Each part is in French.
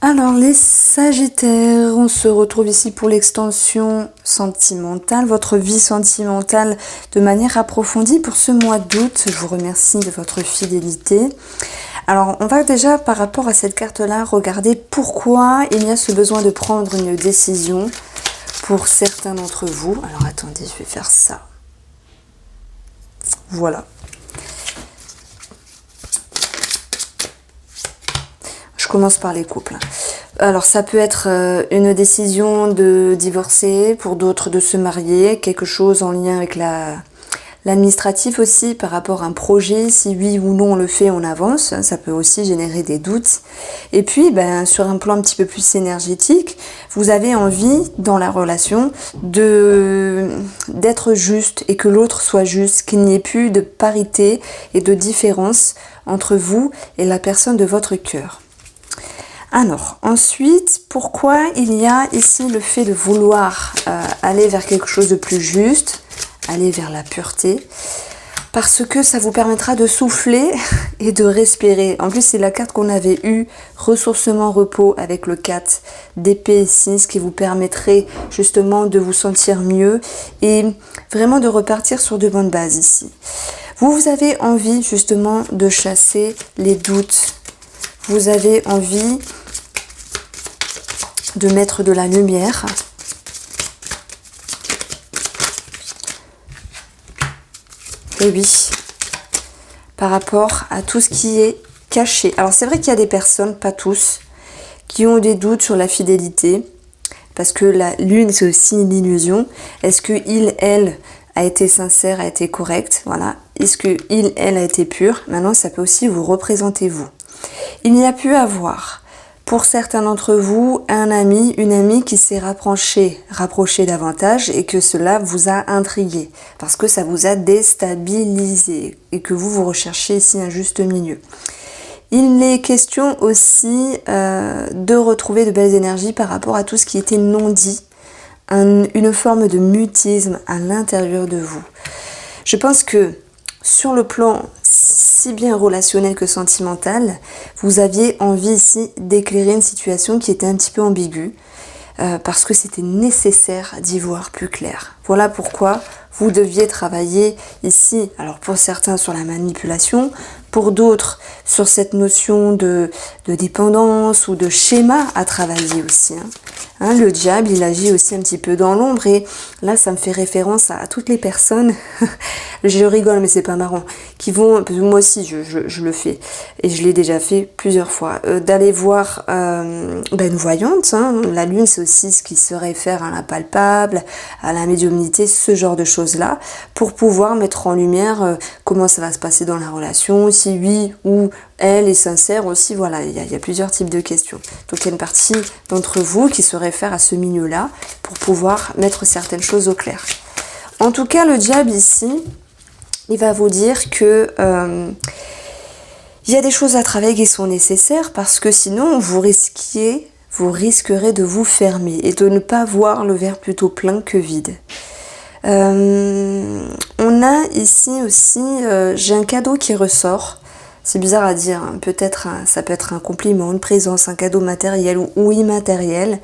Alors les Sagittaires, on se retrouve ici pour l'extension sentimentale, votre vie sentimentale de manière approfondie pour ce mois d'août. Je vous remercie de votre fidélité. Alors on va déjà par rapport à cette carte-là regarder pourquoi il y a ce besoin de prendre une décision pour certains d'entre vous. Alors attendez, je vais faire ça. Voilà. Je commence par les couples. Alors ça peut être une décision de divorcer, pour d'autres de se marier, quelque chose en lien avec l'administratif aussi par rapport à un projet, si oui ou non on le fait, on avance, ça peut aussi générer des doutes. Et puis sur un plan un petit peu plus énergétique, vous avez envie dans la relation d'être juste et que l'autre soit juste, qu'il n'y ait plus de parité et de différence entre vous et la personne de votre cœur. Alors, ensuite, pourquoi il y a ici le fait de vouloir aller vers quelque chose de plus juste, aller vers la pureté, parce que ça vous permettra de souffler et de respirer. En plus, c'est la carte qu'on avait eue, ressourcement, repos, avec le 4 d'épée ici, ce qui vous permettrait justement de vous sentir mieux et vraiment de repartir sur de bonnes bases ici. Vous avez envie justement de chasser les doutes. Vous avez envie de mettre de la lumière. Et oui, par rapport à tout ce qui est caché. Alors c'est vrai qu'il y a des personnes, pas tous, qui ont des doutes sur la fidélité, parce que la lune c'est aussi une illusion. Est-ce que il, elle a été sincère, a été correct, voilà. Est-ce que il, elle a été pur? Maintenant ça peut aussi vous représenter vous. Il n'y a pu avoir pour certains d'entre vous, un ami, une amie qui s'est rapproché davantage et que cela vous a intrigué parce que ça vous a déstabilisé et que vous recherchez ici un juste milieu. Il est question aussi de retrouver de belles énergies par rapport à tout ce qui était non dit, une forme de mutisme à l'intérieur de vous. Je pense que sur le plan si bien relationnel que sentimental, vous aviez envie ici d'éclairer une situation qui était un petit peu ambiguë parce que c'était nécessaire d'y voir plus clair. Voilà pourquoi vous deviez travailler ici, alors pour certains sur la manipulation, pour d'autres sur cette notion de dépendance ou de schéma à travailler aussi. Le diable, il agit aussi un petit peu dans l'ombre et là, ça me fait référence à toutes les personnes, je rigole mais c'est pas marrant, qui vont, moi aussi je le fais et je l'ai déjà fait plusieurs fois, d'aller voir une voyante, la lune c'est aussi ce qui se réfère à l'impalpable, à la médiumnité, ce genre de choses-là, pour pouvoir mettre en lumière comment ça va se passer dans la relation, si oui ou elle est sincère aussi, voilà, il y a plusieurs types de questions. Donc il y a une partie d'entre vous qui se réfère à ce milieu-là pour pouvoir mettre certaines choses au clair. En tout cas, le diable ici, il va vous dire que il y a des choses à travailler qui sont nécessaires parce que sinon vous risquerez de vous fermer et de ne pas voir le verre plutôt plein que vide. On a ici aussi, j'ai un cadeau qui ressort. C'est bizarre à dire, peut-être ça peut être un compliment, une présence, un cadeau matériel ou immatériel,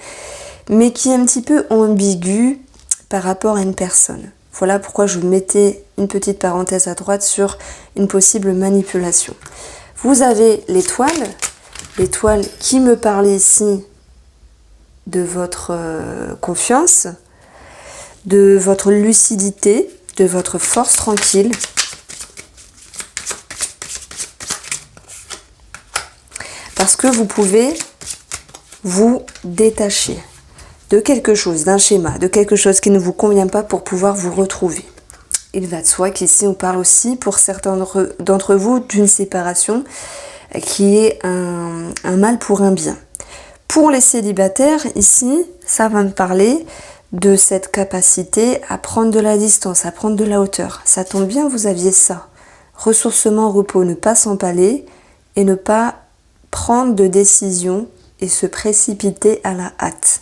mais qui est un petit peu ambigu par rapport à une personne. Voilà pourquoi je mettais une petite parenthèse à droite sur une possible manipulation. Vous avez l'étoile qui me parlait ici de votre confiance, de votre lucidité, de votre force tranquille. Parce que vous pouvez vous détacher de quelque chose, d'un schéma, de quelque chose qui ne vous convient pas pour pouvoir vous retrouver. Il va de soi qu'ici on parle aussi pour certains d'entre vous d'une séparation qui est un mal pour un bien. Pour les célibataires, ici, ça va me parler de cette capacité à prendre de la distance, à prendre de la hauteur. Ça tombe bien, vous aviez ça. Ressourcement, repos, ne pas s'empaler et ne pas prendre de décision et se précipiter à la hâte.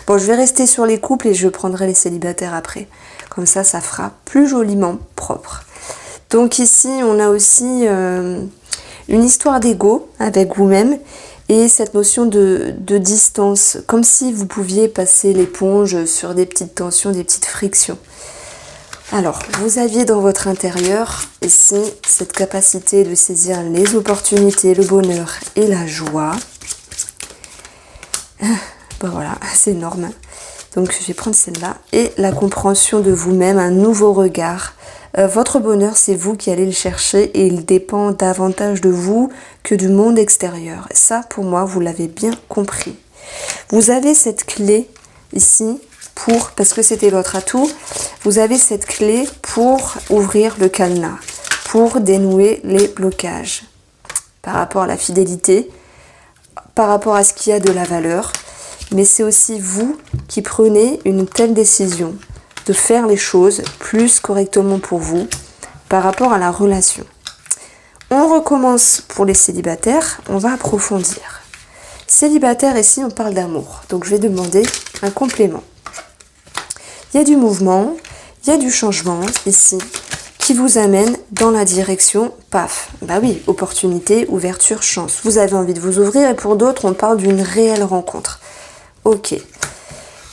Bon, je vais rester sur les couples et je prendrai les célibataires après. Comme ça fera plus joliment propre. Donc ici, on a aussi une histoire d'ego avec vous-même Et cette notion de distance, comme si vous pouviez passer l'éponge sur des petites tensions, des petites frictions. Alors, vous aviez dans votre intérieur ici cette capacité de saisir les opportunités, le bonheur et la joie. Bon voilà, c'est énorme. Donc je vais prendre celle-là. Et la compréhension de vous-même, un nouveau regard. Votre bonheur, c'est vous qui allez le chercher et il dépend davantage de vous que du monde extérieur. Et ça, pour moi, vous l'avez bien compris. Vous avez cette clé ici parce que c'était votre atout, vous avez cette clé pour ouvrir le cadenas, pour dénouer les blocages par rapport à la fidélité, par rapport à ce qui a de la valeur. Mais c'est aussi vous qui prenez une telle décision de faire les choses plus correctement pour vous par rapport à la relation. On recommence pour les célibataires, on va approfondir. Célibataire, ici on parle d'amour, donc je vais demander un complément. Il y a du mouvement, il y a du changement ici qui vous amène dans la direction, paf, bah oui, opportunité, ouverture, chance. Vous avez envie de vous ouvrir et pour d'autres on parle d'une réelle rencontre. Ok.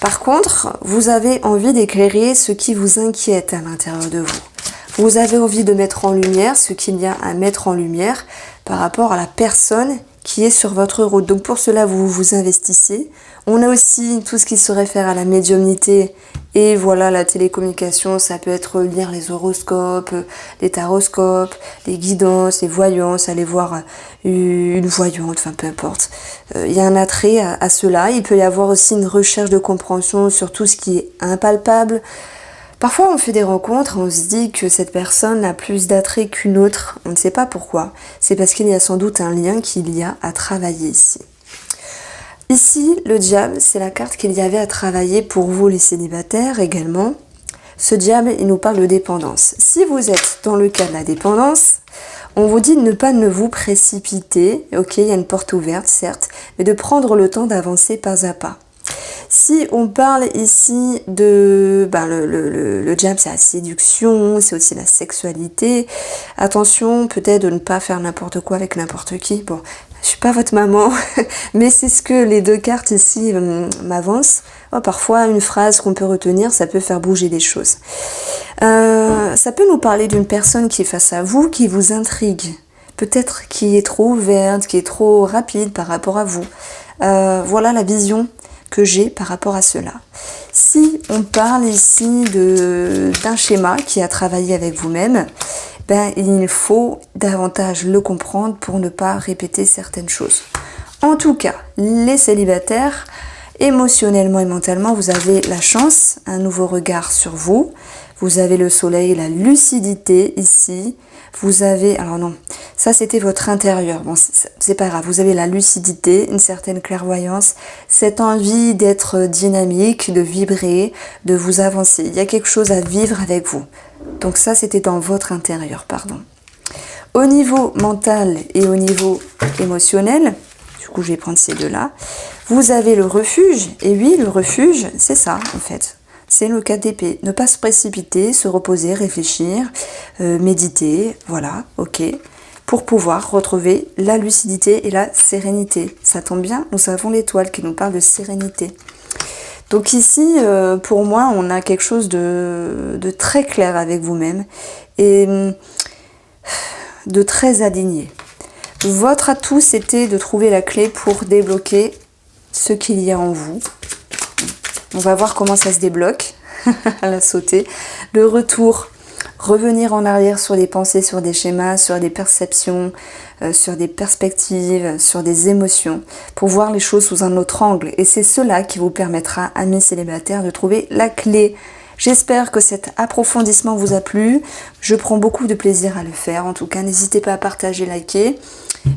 Par contre, vous avez envie d'éclairer ce qui vous inquiète à l'intérieur de vous. Vous avez envie de mettre en lumière ce qu'il y a à mettre en lumière par rapport à la personne qui est sur votre route. Donc pour cela, vous vous investissez. On a aussi tout ce qui se réfère à la médiumnité et voilà, la télécommunication, ça peut être lire les horoscopes, les taroscopes, les guidances, les voyances, aller voir une voyante, enfin peu importe. Il y a un attrait à cela. Il peut y avoir aussi une recherche de compréhension sur tout ce qui est impalpable. Parfois, on fait des rencontres, on se dit que cette personne a plus d'attrait qu'une autre. On ne sait pas pourquoi. C'est parce qu'il y a sans doute un lien qu'il y a à travailler ici. Ici, le diable, c'est la carte qu'il y avait à travailler pour vous les célibataires également. Ce diable, il nous parle de dépendance. Si vous êtes dans le cas de la dépendance, on vous dit de ne pas vous précipiter. Ok, il y a une porte ouverte, certes, mais de prendre le temps d'avancer pas à pas. Si on parle ici de... le diable, c'est la séduction, c'est aussi la sexualité. Attention, peut-être de ne pas faire n'importe quoi avec n'importe qui. Bon, je suis pas votre maman, mais c'est ce que les deux cartes ici m'avancent. Oh, parfois, une phrase qu'on peut retenir, ça peut faire bouger des choses. Ça peut nous parler d'une personne qui est face à vous, qui vous intrigue. Peut-être qui est trop ouverte, qui est trop rapide par rapport à vous. Voilà la vision que j'ai par rapport à cela. Si on parle ici d'un schéma qui a travaillé avec vous-même, il faut davantage le comprendre pour ne pas répéter certaines choses. En tout cas, les célibataires, émotionnellement et mentalement, vous avez la chance, un nouveau regard sur vous. Vous avez le soleil, la lucidité ici. Vous avez, alors non, ça c'était votre intérieur. Bon, c'est pas grave. Vous avez la lucidité, une certaine clairvoyance, cette envie d'être dynamique, de vibrer, de vous avancer. Il y a quelque chose à vivre avec vous. Donc ça, c'était dans votre intérieur, pardon. Au niveau mental et au niveau émotionnel, du coup, je vais prendre ces deux-là. Vous avez le refuge. Et oui, le refuge, c'est ça, en fait. C'est le 4 d'épée. Ne pas se précipiter, se reposer, réfléchir, méditer, voilà, ok. Pour pouvoir retrouver la lucidité et la sérénité. Ça tombe bien, nous avons l'étoile qui nous parle de sérénité. Donc ici, pour moi, on a quelque chose de très clair avec vous-même et de très aligné. Votre atout, c'était de trouver la clé pour débloquer ce qu'il y a en vous. On va voir comment ça se débloque à la sauter. Le retour, revenir en arrière sur des pensées, sur des schémas, sur des perceptions, sur des perspectives, sur des émotions, pour voir les choses sous un autre angle. Et c'est cela qui vous permettra, amis célibataires, de trouver la clé. J'espère que cet approfondissement vous a plu. Je prends beaucoup de plaisir à le faire. En tout cas, n'hésitez pas à partager, liker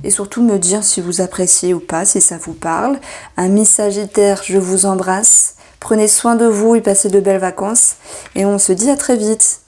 et surtout me dire si vous appréciez ou pas, si ça vous parle. Amis Sagittaires, je vous embrasse. Prenez soin de vous et passez de belles vacances. Et on se dit à très vite.